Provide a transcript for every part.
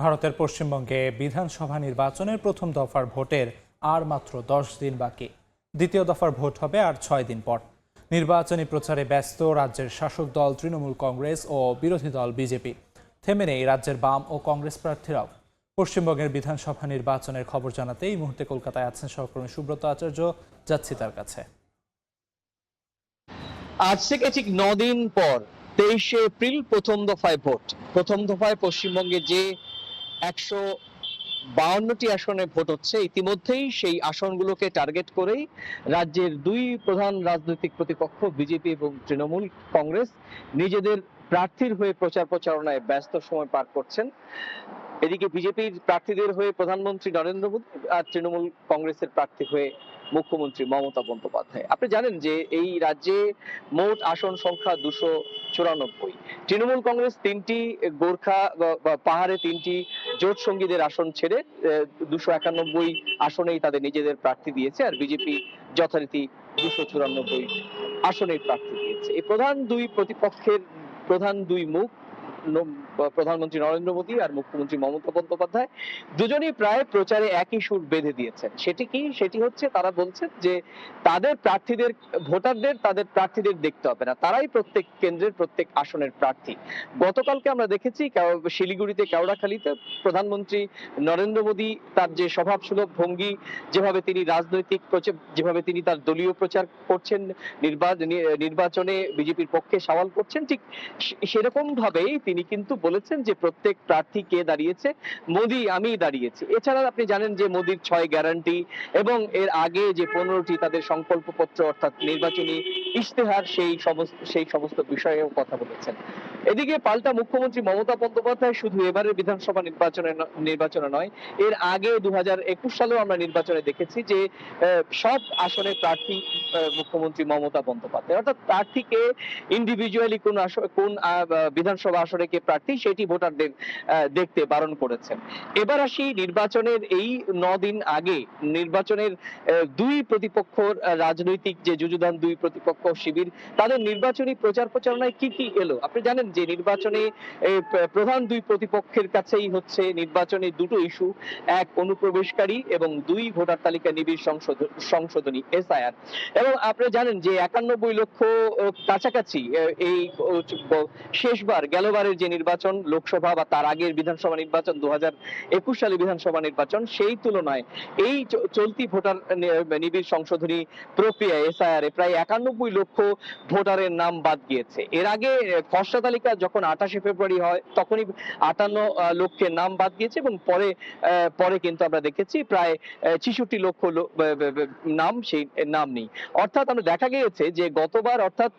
ভারতের পশ্চিমবঙ্গে বিধানসভা নির্বাচনের প্রথম দফার ভোটের আর মাত্র 10 দিন বাকি। দ্বিতীয় দফার ভোট হবে আর 6 দিন পর। নির্বাচনী প্রচারে ব্যস্ত রাজ্যের শাসক দল তৃণমূল কংগ্রেস ও বিরোধী দল বিজেপি। থেমে নেই রাজ্যের বাম ও কংগ্রেস প্রার্থীরাও। পশ্চিমবঙ্গের বিধানসভা নির্বাচনের খবর জানাতে এই মুহূর্তে কলকাতায় আছেন সহকর্মী সুব্রত আচার্য। যাচ্ছি তার কাছে। আজ থেকে ঠিক 9 দিন পর 23শে এপ্রিল প্রথম দফায় ভোট। প্রথম দফায় পশ্চিমবঙ্গে যে 152টি আসনে ভোট হচ্ছে, ইতিমধ্যেই সেই আসনগুলোকে টার্গেট করেই রাজ্যের দুই প্রধান রাজনৈতিক প্রতিপক্ষ বিজেপি এবং তৃণমূল কংগ্রেস নিজেদের প্রার্থীর হয়ে প্রচারণায় ব্যস্ত সময় পার করছেন। এদিকে বিজেপির প্রার্থীদের হয়ে প্রধানমন্ত্রী নরেন্দ্র মোদী আর তৃণমূল কংগ্রেসের প্রার্থী হয়ে মুখ্যমন্ত্রী মমতা বন্দ্যোপাধ্যায়। আপনি জানেন যে এই রাজ্যে মোট আসন সংখ্যা 294। তৃণমূল কংগ্রেস 3টি, গোর্খা পাহাড়ে 3টি জোট সঙ্গীদের আসন ছেড়ে 291 আসনেই তাদের নিজেদের প্রার্থী দিয়েছে, আর বিজেপি যথারীতি 294 আসনেই প্রার্থী দিয়েছে। এই প্রধান দুই প্রতিপক্ষের প্রধান দুই মুখ প্রধানমন্ত্রী নরেন্দ্র মোদী আর মুখ্যমন্ত্রী মমতা বন্দ্যোপাধ্যায় দুজনেই প্রায় প্রচারে একই সুর বেঁধে দিয়েছেন। সেটি হচ্ছে তারা বলছেন যে তাদের প্রার্থীদের, ভোটারদের তাদের প্রার্থীদের দেখতে হবে না, তারাই প্রত্যেক কেন্দ্রের প্রত্যেক আসনের প্রার্থী। গতকালকে আমরা দেখেছি শিলিগুড়িতে, কেওড়াখালীতে প্রধানমন্ত্রী নরেন্দ্র মোদী তার যে স্বভাবসুলভ ভঙ্গি, যেভাবে তিনি যেভাবে তিনি তার দলীয় প্রচার করছেন, নির্বাচনে বিজেপির পক্ষে সওয়াল করছেন, ঠিক সেরকম ভাবেই তিনি কিন্তু বলেছেন যে প্রত্যেক প্রার্থী কে দাঁড়িয়েছে, মোদী আমি দাঁড়িয়েছি। এছাড়া আপনি জানেন যে মোদীর 6 গ্যারান্টি এবং এর আগে যে 15টি তাদের সংকল্পপত্র অর্থাৎ নির্বাচনী ইশতেহার, সেই সমস্ত বিষয়েও কথা বলেছেন। এদিকে পাল্টা মুখ্যমন্ত্রী মমতা বন্দ্যোপাধ্যায় শুধু এবারের বিধানসভা নির্বাচনে নয়, এর আগে 2021 সালেও আমরা নির্বাচনে দেখেছি যে সব আসনের প্রার্থী মুখ্যমন্ত্রী মমতা বন্দ্যোপাধ্যায়, অর্থাৎ প্রার্থীকে ইন্ডিভিজুয়ালি কোন বিধানসভা আসনে কে প্রার্থী সেটি ভোটারদের দেখতে বারণ করেছেন। এবার আসি নির্বাচনের এই 9 দিন আগে নির্বাচনের দুই প্রতিপক্ষ রাজনৈতিক যে যুযুধান, দুই প্রতিপক্ষ শিবির, তাদের নির্বাচনী প্রচারণায় কি এলো। আপনি জানেন যে নির্বাচনে প্রধান দুই প্রতিপক্ষের কাছেই হচ্ছে নির্বাচনে দুটো ইস্যু, এক অনুপ্রবেশকারী এবং দুই ভোটার তালিকা নিবিড় সংশোধনী এসআইআর। এবং আপনি জানেন যে 91 লক্ষ কাছাকাছি এই শেষবার গেলবারের যে নির্বাচন লোকসভা বা তার আগের বিধানসভা নির্বাচন 2021 সালে বিধানসভা নির্বাচন, সেই তুলনায় এই চলতি ভোটার নিবিড় সংশোধনী প্রক্রিয়া এসআইআর এ প্রায় 91 লক্ষ ভোটারের নাম বাদ গিয়েছে। এর আগে খসড়া তালিকা যখন 28 ফেব্রুয়ারি হয় তখনই 58 লক্ষের নাম বাদ গিয়েছে এবং পরে কিন্তু আমরা দেখেছি প্রায় 66 লক্ষ নাম, সেই নাম নেই। অর্থাৎ আমরা দেখা গিয়েছে যে গতবার অর্থাৎ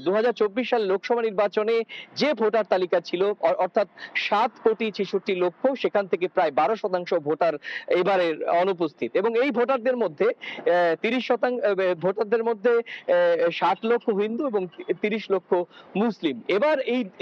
2024 সাল লোকসভা নির্বাচনে যে ভোটার তালিকা ছিল অর্থাৎ 7,66,00,000, সেখান থেকে প্রায় 12% ভোটার এবারের অনুপস্থিত। এবং এই ভোটারদের মধ্যে 30% ভোটারদের মধ্যে 60 লক্ষ হিন্দু এবং 30 লক্ষ মুসলিম। এবার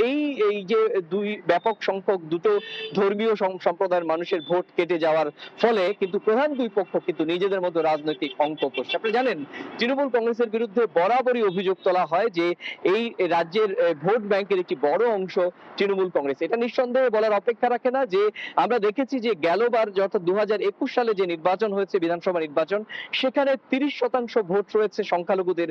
এই যে দুই ব্যাপক সংখ্যক দুটো ধর্মীয় সম্প্রদায়ের মানুষের ভোট কেটে যাওয়ার ফলে কিন্তু প্রধান দুই পক্ষ কিন্তু নিজেদের মধ্যে রাজনৈতিক অঙ্ক করছে। আপনি জানেন তৃণমূল কংগ্রেসের বিরুদ্ধে বরাবরই অভিযোগ তোলা হয় যে এই রাজ্যের ভোট ব্যাংকের একটি বড় অংশ তৃণমূল কংগ্রেস। এটা নিঃসন্দেহে বলার অপেক্ষা রাখে না যে আমরা দেখেছি যে গেলবার অর্থাৎ 2021 সালে যে নির্বাচন হয়েছে বিধানসভা নির্বাচন, সেখানে 30% ভোট রয়েছে সংখ্যালঘুদের।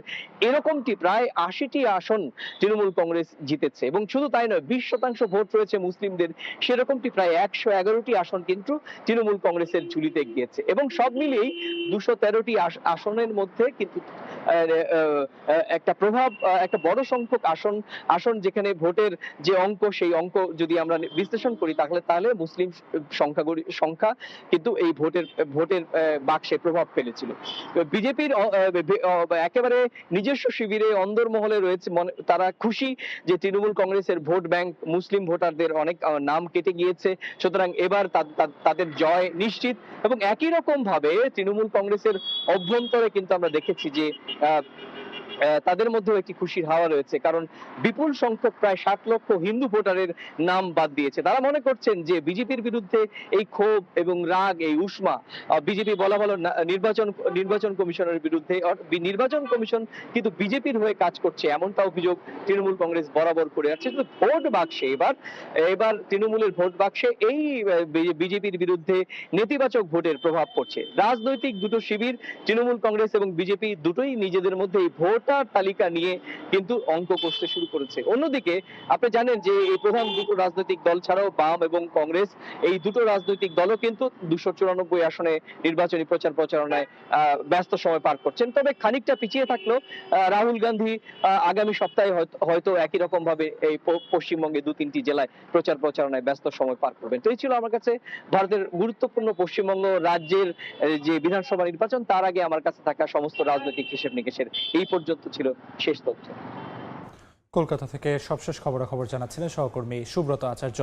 এরকমটি প্রায় 80টি আসন তৃণমূল কংগ্রেস জিতেছে এবং শুধু তাই নয়, 20% ভোট রয়েছে মুসলিমদের, সেরকমটি প্রায় 111টি আসন কিন্তু তৃণমূল কংগ্রেসের ঝুলিতে গিয়েছে। এবং সব মিলিয়েই 213টি আসনের মধ্যে কিন্তু একটা বড় সংখ্যক আসন যেখানে ভোটের যে অঙ্ক, সেই অঙ্ক যদি আমরা বিশ্লেষণ করি তাহলে মুসলিম সংখ্যা কিন্তু এই ভোটের বাক্সে প্রভাব ফেলেছিল। বিজেপির একেবারে নিজস্ব শিবিরে অন্দরমহলে রয়েছে, তারা খুশি যে তৃণমূল কংগ্রেসের ভোট ব্যাংক মুসলিম ভোটারদের অনেক নাম কেটে গিয়েছে, সুতরাং এবার তাদের জয় নিশ্চিত। এবং একই রকম ভাবে তৃণমূল কংগ্রেসের অভ্যন্তরে কিন্তু আমরা দেখেছি যে তাদের মধ্যেও একটি খুশির হাওয়া রয়েছে, কারণ বিপুল সংখ্যক প্রায় 60 লক্ষ হিন্দু ভোটারের নাম বাদ দিয়েছে। তারা মনে করছেন যে বিজেপির বিরুদ্ধে এই ক্ষোভ এবং রাগ, এই উষ্মা বিজেপি বলা ভালো নির্বাচন কমিশনের বিরুদ্ধে, নির্বাচন কমিশন কিন্তু বিজেপির হয়ে কাজ করছে, এমনটা অভিযোগ তৃণমূল কংগ্রেস বরাবর করে আসছে। কিন্তু ভোট বাক্সে এবার তৃণমূলের ভোট বাক্সে এই বিজেপির বিরুদ্ধে নেতিবাচক ভোটের প্রভাব পড়ছে। রাজনৈতিক দুটো শিবির, তৃণমূল কংগ্রেস এবং বিজেপি, দুটোই নিজেদের মধ্যে এই ভোটার তালিকা নিয়ে কিন্তু অঙ্ক কষতে শুরু করেছে। অন্যদিকে আপনি জানেন যে এই প্রধান দুটো রাজনৈতিক দল ছাড়াও বাম এবং কংগ্রেস, এই দুটো রাজনৈতিক দলও কিন্তু 294 আসনে নির্বাচনী প্রচারণায় ব্যস্ত সময় পার করছেন। তবে খানিকটা পিছিয়ে থাকলেও রাহুল গান্ধী আগামী সপ্তাহে হয়তো একই রকম ভাবে এই পশ্চিমবঙ্গে 2-3টি জেলায় প্রচারণায় ব্যস্ত সময় পার করবেন। তো এই ছিল আমার কাছে ভারতের গুরুত্বপূর্ণ পশ্চিমবঙ্গ রাজ্যের যে বিধানসভা নির্বাচন, তার আগে আমার কাছে থাকা সমস্ত রাজনৈতিক হিসেব নিকেশের এই পর্যন্ত ছিল শেষ তথ্য। কলকাতা থেকে সবশেষ খবরাখবর জানাচ্ছিলেন সহকর্মী সুব্রত আচার্য।